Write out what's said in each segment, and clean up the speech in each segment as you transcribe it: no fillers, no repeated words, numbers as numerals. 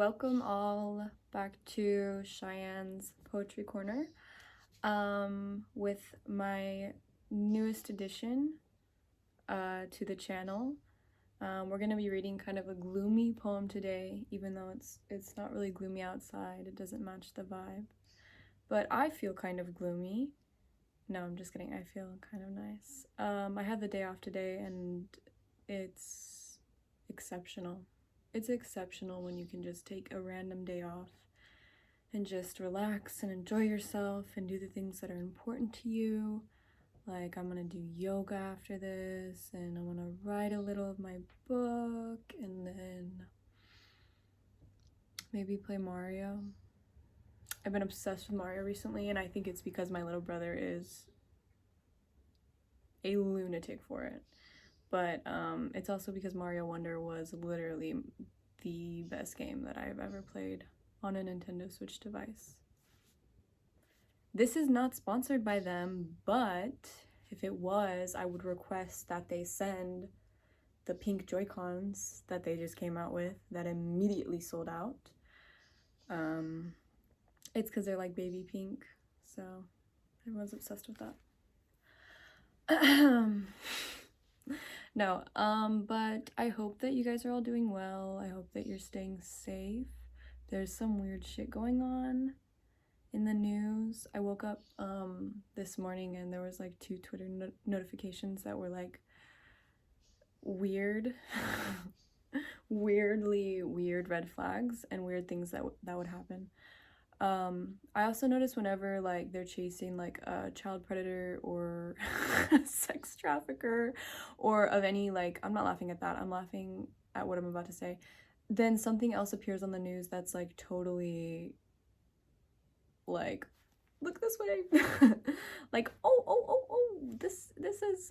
Welcome all back to Cheyenne's Poetry Corner with my newest addition to the channel. We're going to be reading kind of a gloomy poem today, even though it's not really gloomy outside. It doesn't match the vibe. But I feel kind of gloomy. No, I'm just kidding. I feel kind of nice. I had the day off today and it's exceptional. It's exceptional when you can just take a random day off and just relax and enjoy yourself and do the things that are important to you. Like, I'm gonna do yoga after this, and I wanna write a little of my book, and then maybe play Mario. I've been obsessed with Mario recently, and I think it's because my little brother is a lunatic for it. But it's also because Mario Wonder was literally the best game that I've ever played on a Nintendo Switch device. This is not sponsored by them, but if it was, I would request that they send the pink Joy-Cons that they just came out with that immediately sold out. It's because they're like baby pink, so everyone's obsessed with that. No, but I hope that you guys are all doing well. I hope that you're staying safe. There's some weird shit going on in the news. I woke up this morning and there was like 2 Twitter notifications that were like weird weirdly weird red flags and weird things that would happen. I also notice whenever like they're chasing like a child predator or sex trafficker or of any, like, I'm not laughing at that, I'm laughing at what I'm about to say, then something else appears on the news that's like totally like, look this way. Like, oh, this is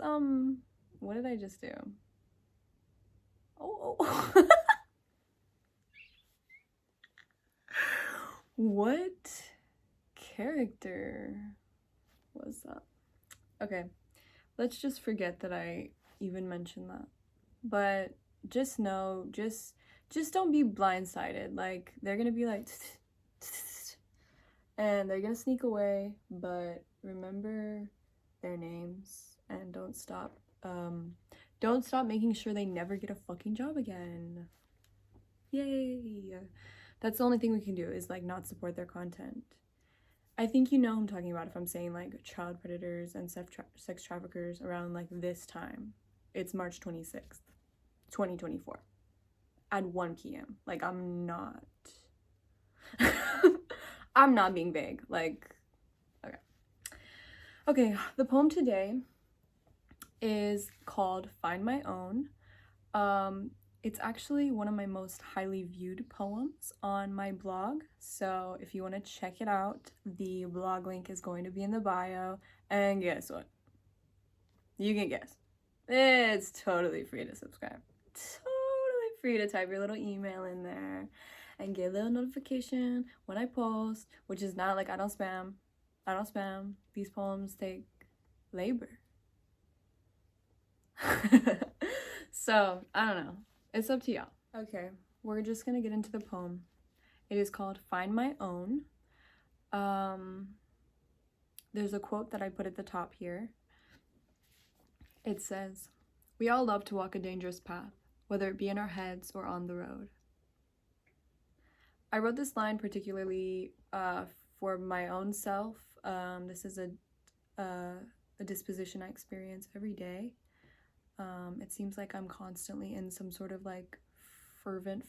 what did I just do? Oh. What character was that? Okay, let's just forget that I even mentioned that. But just know, just don't be blindsided. Like, they're gonna be like, and they're gonna sneak away, but remember their names and don't stop making sure they never get a fucking job again. Yay! That's the only thing we can do, is like not support their content. I think you know who I'm talking about if I'm saying like child predators and sex traffickers around like this time. It's March 26th, 2024 at 1 p.m. Like, I'm not I'm not being vague. Like, okay, the poem today is called Find My Own. It's actually one of my most highly viewed poems on my blog, so if you want to check it out, the blog link is going to be in the bio. And guess what? You can guess. It's totally free to subscribe. Totally free to type your little email in there and get a little notification when I post, which is not like, I don't spam. These poems take labor. So, I don't know. It's up to y'all. Okay, we're just gonna get into the poem. It is called Find My Own. There's a quote that I put at the top here. It says, "We all love to walk a dangerous path, whether it be in our heads or on the road." I wrote this line particularly for my own self. This is a disposition I experience every day. It seems like I'm constantly in some sort of like fervent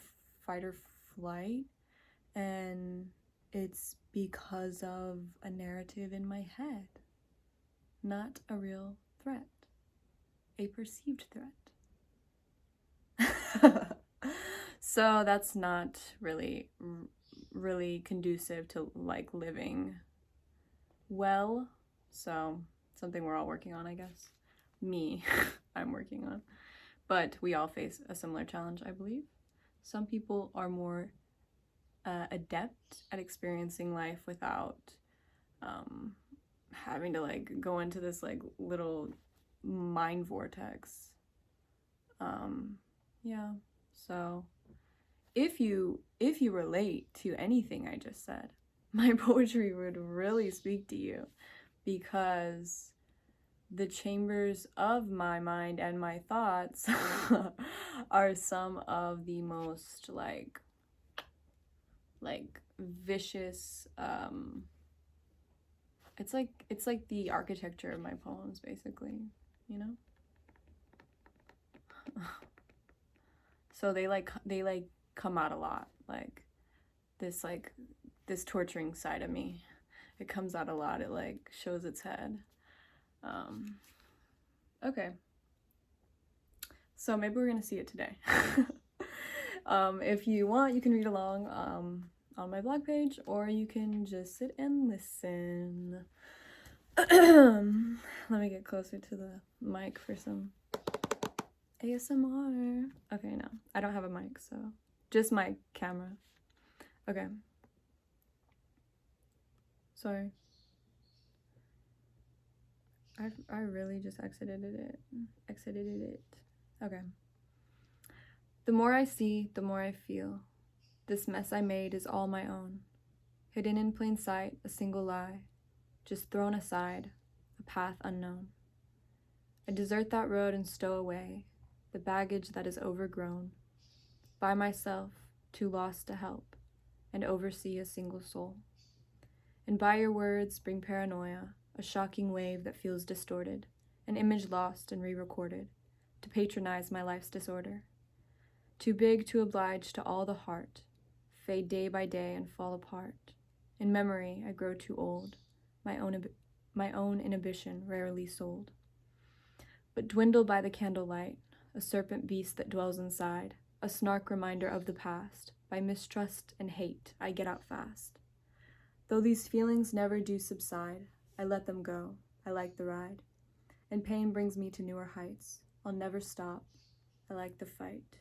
fight or flight, and it's because of a narrative in my head, not a real threat, a perceived threat. So that's not really conducive to like living well. So something we're all working on, I guess. Me, I'm working on. But we all face a similar challenge, I believe. Some people are more adept at experiencing life without having to like go into this like little mind vortex. Yeah, so if you relate to anything I just said, my poetry would really speak to you, because the chambers of my mind and my thoughts are some of the most like vicious, it's like the architecture of my poems, basically, you know. So they come out a lot, this torturing side of me. It comes out a lot. It like shows its head. Okay, so maybe we're gonna see it today. If you want, you can read along on my blog page, or you can just sit and listen. Let me get closer to the mic for some ASMR. Okay, no, I don't have a mic, so just my camera. Okay. Sorry. I really just exited it. Okay. The more I see, the more I feel. This mess I made is all my own. Hidden in plain sight, a single lie. Just thrown aside, a path unknown. I desert that road and stow away the baggage that is overgrown. By myself, too lost to help and oversee a single soul. And by your words bring paranoia, a shocking wave that feels distorted, an image lost and re-recorded, to patronize my life's disorder. Too big to oblige to all the heart, fade day by day and fall apart. In memory, I grow too old, my own inhibition rarely sold. But dwindle by the candlelight, a serpent beast that dwells inside, a snark reminder of the past. By mistrust and hate, I get out fast. Though these feelings never do subside, I let them go, I like the ride. And pain brings me to newer heights. I'll never stop, I like the fight.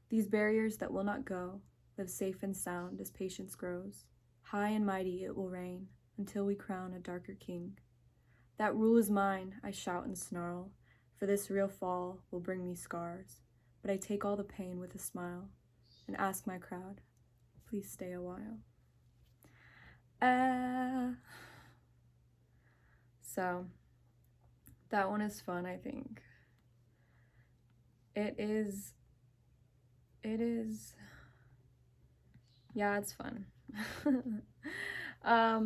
These barriers that will not go, live safe and sound as patience grows. High and mighty it will reign, until we crown a darker king. That rule is mine, I shout and snarl, for this real fall will bring me scars. But I take all the pain with a smile, and ask my crowd, please stay a while. So, that one is fun, I think. It is, yeah, it's fun. I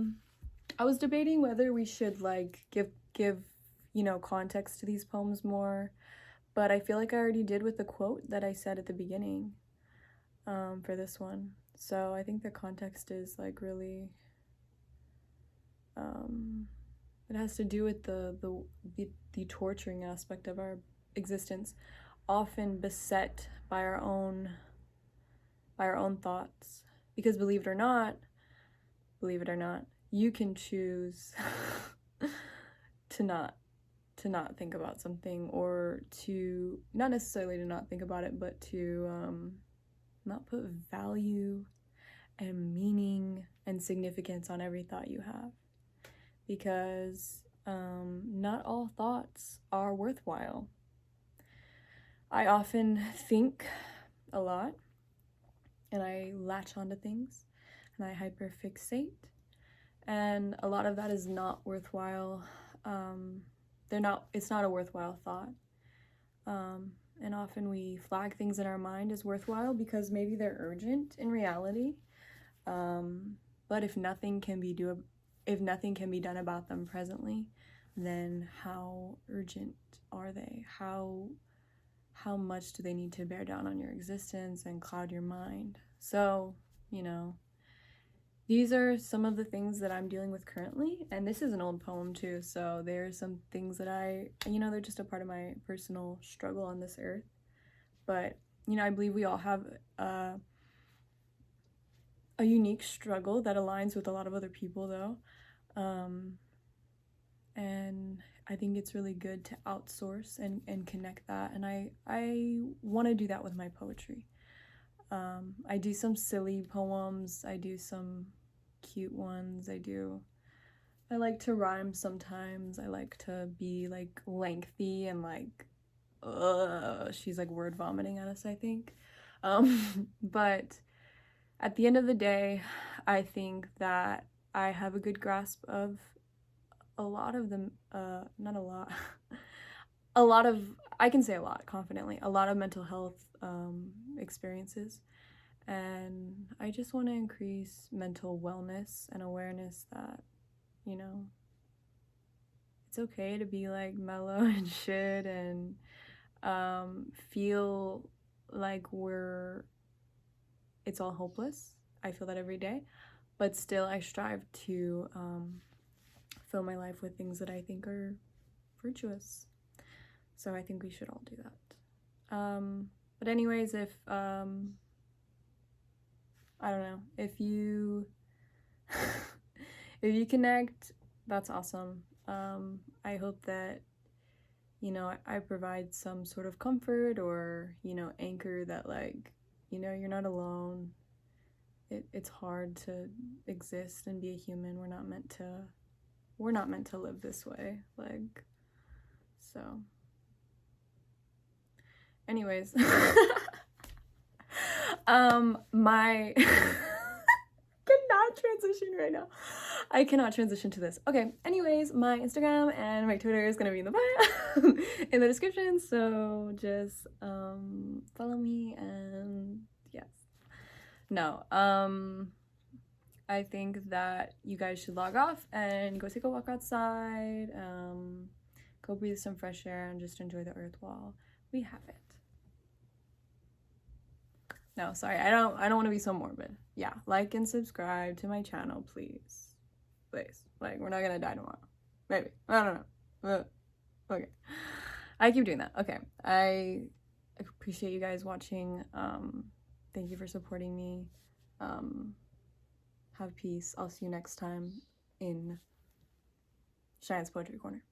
was debating whether we should like give context to these poems more, but I feel like I already did with the quote that I said at the beginning for this one. So I think the context is like really it has to do with the torturing aspect of our existence, often beset by our own thoughts. Because believe it or not, you can choose to not think about something, or to not necessarily to not think about it, but to not put value and meaning and significance on every thought you have, because not all thoughts are worthwhile. I often think a lot, and I latch onto things, and I hyperfixate, and a lot of that is not worthwhile. It's not a worthwhile thought. And often we flag things in our mind as worthwhile because maybe they're urgent in reality. But if nothing can be done about them presently, then how urgent are they? How much do they need to bear down on your existence and cloud your mind? So, these are some of the things that I'm dealing with currently, and this is an old poem too, so there's some things that they're just a part of my personal struggle on this earth. But, I believe we all have a unique struggle that aligns with a lot of other people, though. And I think it's really good to outsource and connect that, and I want to do that with my poetry. I do some silly poems, I do some cute ones, I like to rhyme sometimes, I like to be like lengthy and like she's like word vomiting at us, I think. But at the end of the day, I think that I have a good grasp of a lot of them, not a lot, a lot of, I can say a lot confidently, a lot of mental health experiences. And I just want to increase mental wellness and awareness that, you know, it's okay to be like mellow and shit and feel like it's all hopeless. I feel that every day, but still I strive to fill my life with things that I think are virtuous. So I think we should all do that. But anyways, if I don't know, if you if you connect, that's awesome. I hope that, you know, I provide some sort of comfort or, you know, anchor that, like, you know, you're not alone. It's hard to exist and be a human. We're not meant to live this way. Like, so anyways, my cannot transition right now. I cannot transition to this. Okay, anyways, my Instagram and my Twitter is gonna be in the bio in the description, so just follow me. And yes, no, I think that you guys should log off and go take a walk outside, go breathe some fresh air and just enjoy the earth while we have it. No, sorry, I don't want to be so morbid. Yeah, like and subscribe to my channel, please. Please. Like, we're not gonna die tomorrow. Maybe. I don't know. Okay. I keep doing that. Okay. I appreciate you guys watching. Thank you for supporting me. Have peace. I'll see you next time in Cheyenne's Poetry Corner.